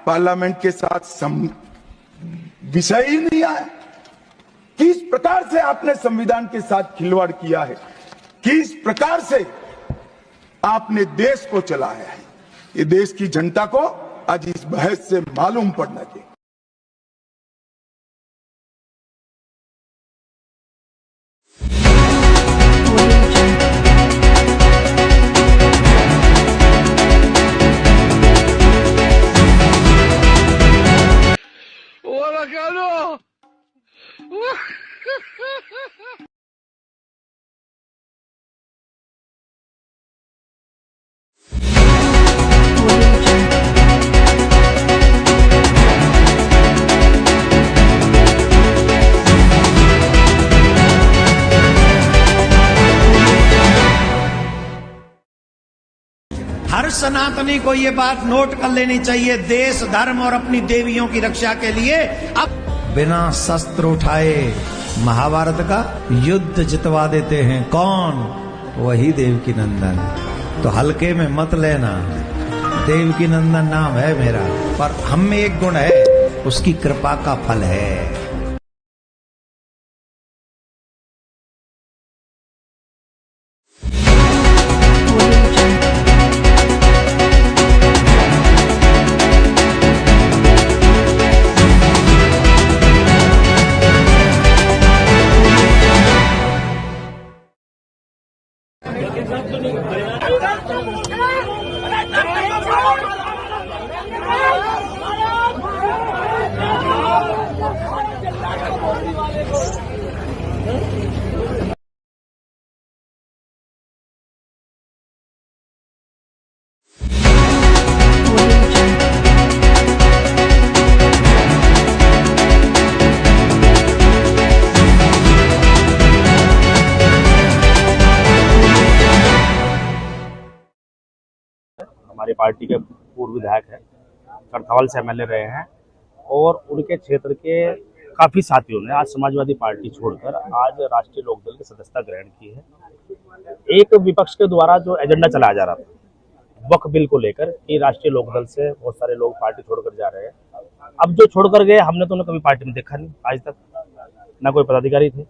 Parliament के साथ विषय ही नहीं आया। किस प्रकार से आपने संविधान के साथ खिलवाड़ किया है, किस प्रकार से आपने देश को चलाया है, ये देश की जनता को आज इस बहस से मालूम पड़ना चाहिए। हर सनातनी को ये बात नोट कर लेनी चाहिए, देश धर्म और अपनी देवियों की रक्षा के लिए अब बिना शस्त्र उठाए महाभारत का युद्ध जितवा देते हैं। कौन? वही देवकी नंदन। तो हल्के में मत लेना, देवकी नंदन नाम है मेरा, पर हम में एक गुण है, उसकी कृपा का फल है। हमारी पार्टी के पूर्व विधायक हैं, करथावल से एमएलए रहे हैं और उनके क्षेत्र के काफ़ी साथियों ने आज समाजवादी पार्टी छोड़कर आज राष्ट्रीय लोकदल की सदस्यता ग्रहण की है। एक विपक्ष के द्वारा जो एजेंडा चलाया जा रहा था वक्फ बिल को लेकर कि राष्ट्रीय लोकदल से बहुत सारे लोग पार्टी छोड़कर जा रहे हैं, अब जो छोड़कर गए हमने तो उन्हें कभी पार्टी में देखा नहीं, आज तक न कोई पदाधिकारी थे।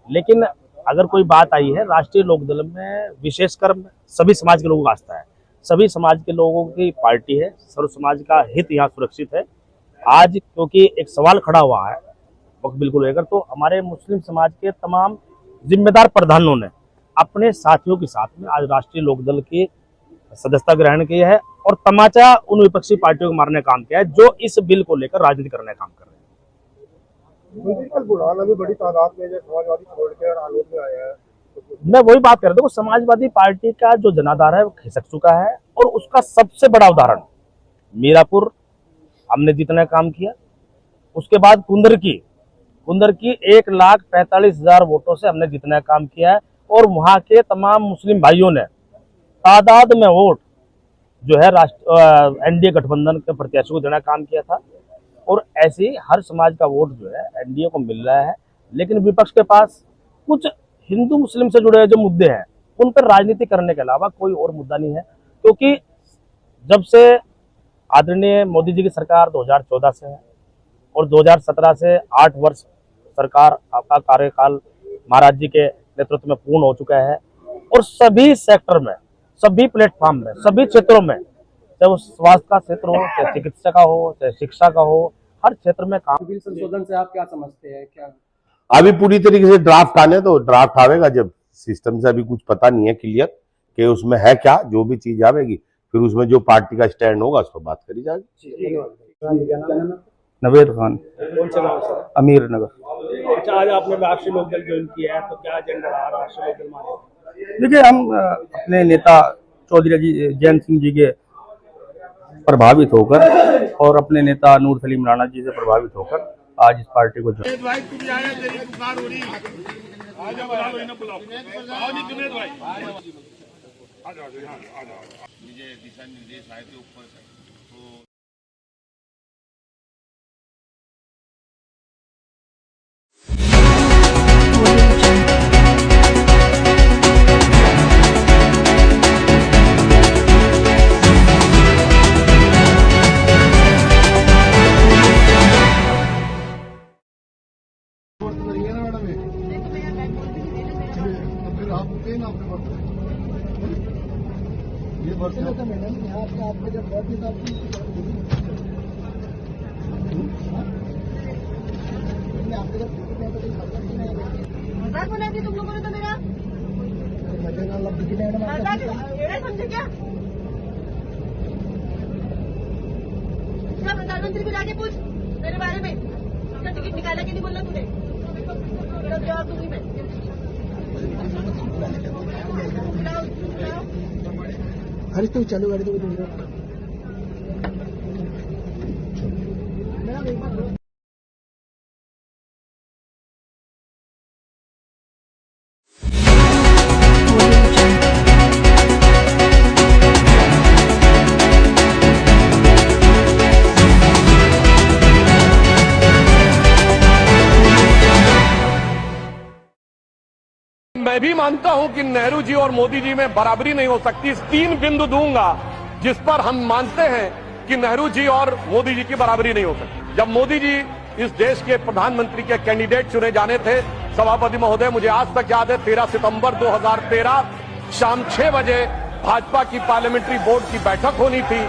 लेकिन अगर कोई बात आई है, राष्ट्रीय लोकदल में विशेषकर सभी समाज के लोगों का आस्था है, सभी समाज के लोगों की पार्टी है, सर्व समाज का हित यहाँ सुरक्षित है। आज क्योंकि एक सवाल खड़ा हुआ है वक्फ बिल को लेकर, तो हमारे मुस्लिम समाज के तमाम जिम्मेदार प्रधानों ने अपने साथियों के साथ में आज राष्ट्रीय लोकदल की सदस्यता ग्रहण की है और तमाचा उन विपक्षी पार्टियों को मारने का काम किया है जो इस बिल को लेकर राजनीति करने का काम कर रहे हैं। कल बुढ़ाना भी बड़ी तादाद में समाजवादी छोड़ के आलोक में आया है। मैं वही बात कर रहा हूँ, समाजवादी पार्टी का जो जनाधार है वो खिसक चुका है और उसका सबसे बड़ा उदाहरण मीरापुर हमने जितना काम किया, उसके बाद कुंदरकी 1,45,000 वोटों से हमने जितना काम किया है और वहां के तमाम मुस्लिम भाइयों ने तादाद में वोट जो है एनडीए गठबंधन के प्रत्याशी को देना काम किया था। और ऐसे ही हर समाज का वोट जो है एनडीए को मिल रहा है, लेकिन विपक्ष के पास कुछ हिंदू मुस्लिम से जुड़े जो मुद्दे हैं उन पर राजनीति करने के अलावा कोई और मुद्दा नहीं है। क्योंकि जब से आदरणीय मोदी जी की सरकार 2014 से है और 2017 से 8 वर्ष सरकार आपका कार्यकाल महाराज जी के नेतृत्व में पूर्ण हो चुका है और सभी सेक्टर में, सभी प्लेटफॉर्म में, सभी क्षेत्रों में, चाहे वो स्वास्थ्य का क्षेत्र हो, चाहे चिकित्सा का हो, चाहे शिक्षा का हो, हर क्षेत्र में काम। बिल संशोधन से आप क्या समझते हैं? क्या अभी पूरी तरीके से ड्राफ्ट आने तो ड्राफ्ट आवेगा, जब सिस्टम से अभी कुछ पता नहीं है क्लियर कि उसमें है क्या, जो भी चीज आवेगी फिर उसमें जो पार्टी का स्टैंड होगा उस पर बात करी जाएगी। नवेद खान, कौन सा गाँव सर? अमीर नगर। अच्छा, आज आपने राष्ट्रीय लोकदल ज्वाइन किया है, तो क्या एजेंडा रहा राष्ट्रीय लोकदल में? देखिए, हम अपने नेता चौधरी जैन सिंह जी के प्रभावित होकर और अपने नेता नूर सलीम राणा जी से प्रभावित होकर आज इस पार्टी को दिशा निर्देश आए थे ऊपर से, तो आप रुके ना अपने वर्ष ये वर्ष आपका जब बहुत मजाक बना दी तुम लोगों ने तो मेरा मजाक समझे क्या? प्रधानमंत्री को जाके पूछ मेरे बारे में, उसका टिकट निकाला कि नहीं बोलना तूने, मेरा जवाब दूंगी मैं। अरे तो चालू गाड़ी तो मैं भी मानता हूं कि नेहरू जी और मोदी जी में बराबरी नहीं हो सकती। 3 बिंदु दूंगा जिस पर हम मानते हैं कि नेहरू जी और मोदी जी की बराबरी नहीं हो सकती। जब मोदी जी इस देश के प्रधानमंत्री के कैंडिडेट चुने जाने थे, सभापति महोदय, मुझे आज तक याद है 13 सितंबर 2013 शाम 6 बजे भाजपा की पार्लियामेंट्री बोर्ड की बैठक होनी थी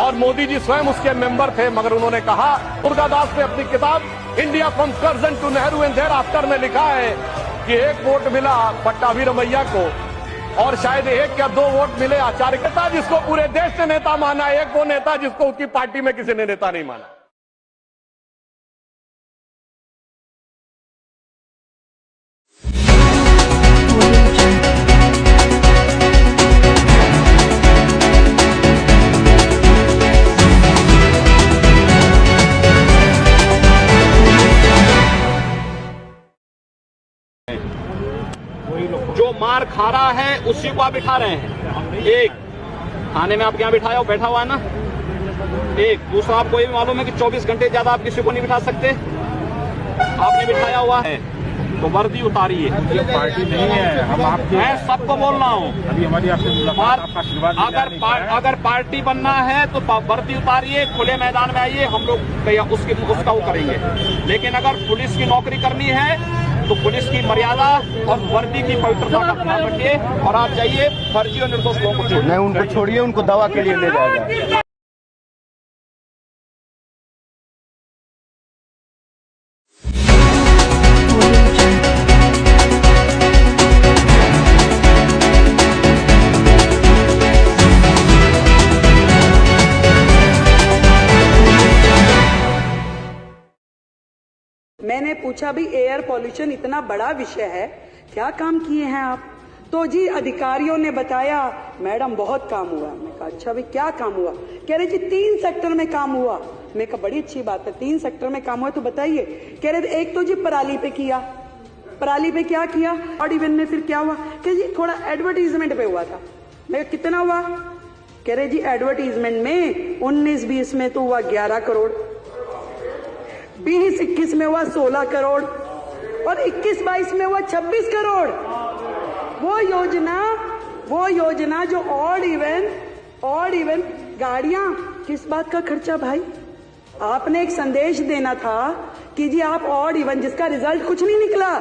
और मोदी जी स्वयं उसके मेंबर थे, मगर उन्होंने कहा, दुर्गादास ने अपनी किताब India from Curzon to Nehru and thereafter में लिखा है कि 1 वोट मिला पट्टाभी रमैया को और शायद 1 या 2 वोट मिले आचार्य नेता, जिसको पूरे देश ने नेता माना, एक वो नेता जिसको उसकी पार्टी में किसी ने नेता नहीं माना। जो मार खा रहा है उसी को आप बिठा रहे हैं। एक थाने में आपके यहाँ बिठाया हो, बैठा हुआ है ना। एक दूसरा, आपको ये भी मालूम है कि 24 घंटे ज्यादा आप किसी को नहीं बिठा सकते, आपने बिठाया हुआ है तो वर्दी उतारिए। पार्टी नहीं है, हम आपके, मैं सबको बोल रहा हूँ, अभी हमारी आपसे मुलाकात, आपका आशीर्वाद अगर पार्टी बनना है तो वर्दी उतारिए, खुले मैदान में आइए, हम लोग उसका वो करेंगे। लेकिन अगर पुलिस की नौकरी करनी है तो पुलिस की मर्यादा और वर्दी की पवित्रता का ध्यान रखिए और आप जाइए फर्जी और निर्दोष लोगों को छोड़िए। नहीं, उनको छोड़िए, उनको दवा के लिए ले जाएगा। मैंने पूछा भी एयर पॉल्यूशन इतना बड़ा विषय है, क्या काम किए हैं आप? तो जी अधिकारियों ने बताया मैडम बहुत काम हुआ। मैं कहा अच्छा भाई क्या काम हुआ? कह रहे जी 3 सेक्टर में काम हुआ। मैं कहा बड़ी अच्छी बात है, 3 सेक्टर में काम हुआ तो बताइए। कह रहे एक तो जी पराली पे किया, पराली पे क्या किया और इवेंट में फिर क्या हुआ? कह जी थोड़ा एडवर्टीजमेंट पे हुआ था। मैं कहा कितना हुआ? कह रहे जी एडवर्टीजमेंट में 19-20 में तो हुआ 11 करोड़, 20-21 में हुआ 16 करोड़ और 21-22 में हुआ 26 करोड़। वो योजना जो ऑड इवन गाड़ियां, किस बात का खर्चा भाई? आपने एक संदेश देना था कि जी आप ऑड इवन, जिसका रिजल्ट कुछ नहीं निकला।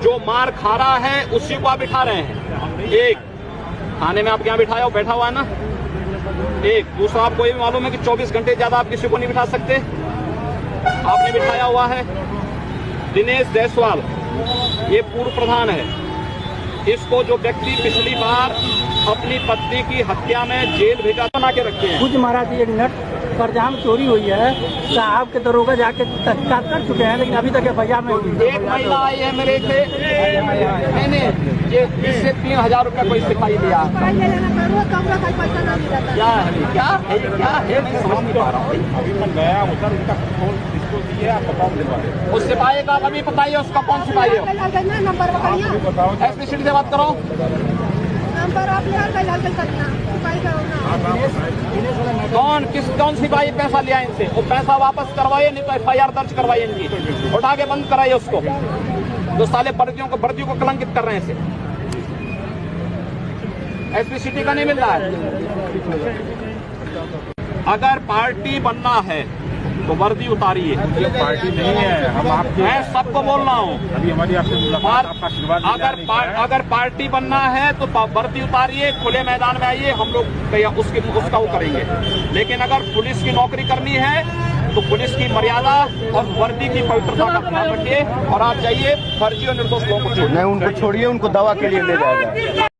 जो मार खा रहा है उसी को आप बिठा रहे हैं। एक थाने में आपके यहाँ बिठाया हो, बैठा हुआ है ना। एक दूसरा, आपको ये भी मालूम है कि 24 घंटे ज्यादा आप किसी को नहीं बिठा सकते, आपने बिठाया हुआ है। दिनेश जायसवाल, ये पूर्व प्रधान है। इसको जो व्यक्ति पिछली बार अपनी पत्नी की हत्या में जेल भेजा बना के रखे हैं। कुछ महाराज एक नट पर जहाँ चोरी हुई है, साहब के दरोगा जाके तहकीकात कर चुके हैं, लेकिन अभी तक एफआईआर में एक महिला आई है मेरे से, मैंने ये इससे 3000 रुपया कोई सिपाही लिया। क्या है मैं समझ नहीं पा रहा हूँ। उस सिपाही का अभी बताइए, उसका कौन सिपाही है? एसपी सिटी से बात करो। कौन सिपाही पैसा लिया इनसे? वो पैसा वापस करवाइए, नहीं तो FIR दर्ज करवाइए इनकी, उठा के बंद कराइए उसको। जो साले वर्दियों को कलंकित कर रहे हैं इसे। SP सिटी का नहीं मिल रहा है। अगर पार्टी बनना है तो वर्दी उतारिए। ये पार्टी नहीं है, हम आपके, मैं सबको बोल रहा हूँ। अभी हमारी आपसे मुलाकात, आपका आशीर्वाद अगर पार्टी बनना है तो वर्दी उतारिए, खुले मैदान में आइए, हम लोग उसका वो करेंगे। लेकिन अगर पुलिस की नौकरी करनी है तो पुलिस की मर्यादा और वर्दी की पवित्रता का ख्याल रखिए और आप जाइए फर्जी और निर्दोष लोगों को छोड़िए। नहीं, उनको छोड़िए, उनको दवा के लिए ले जाया जाए।